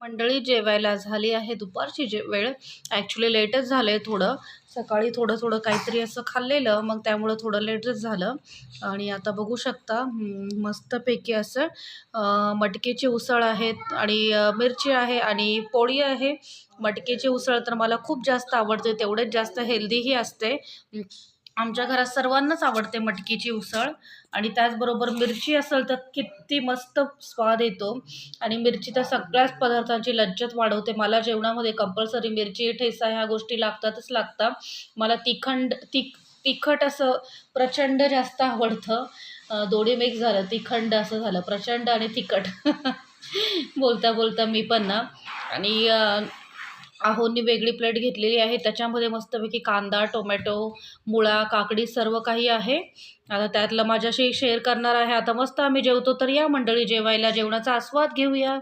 मंडळी जेवायला झाली आहे दुपारची वेळ. ॲक्च्युली लेटच झालं आहे थोडं. सकाळी थोडं काहीतरी असं खाल्लेलं, मग त्यामुळं थोडं लेटच झालं. आणि आता बघू शकता मस्तपैकी असं मटकीची उसळ आहेत आणि मिरची आहे आणि पोळी आहे. मटकीची उसळ तर मला खूप जास्त आवडते, तेवढेच जास्त हेल्दीही असते. आमच्या घरात सर्वांनाच आवडते मटकीची उसळ. आणि त्याचबरोबर मिरची असेल तर किती मस्त स्वाद येतो. आणि मिरची तर सगळ्याच पदार्थांची लज्जत वाढवते. मला जेवणामध्ये कंपल्सरी मिरची, ठेचा ह्या गोष्टी लागतातच लागतात. मला तिखट असं प्रचंड जास्त आवडतं. दोन्ही मिक्स झालं, तिखंड असं झालं, प्रचंड आणि तिखट. बोलता बोलता मी पण ना. आणि आहोंनी वेगळी प्लेट घेतलेली आहे, त्याच्यामध्ये मस्तपैकी कांदा, टोमॅटो, मुळा, काकडी सर्व काही आहे. आता त्यातलं माझ्याशी शेअर करणार आहे. आता मस्त आम्ही जेवतो, तर या मंडळी जेवायला, जेवणाचा आस्वाद घेऊया.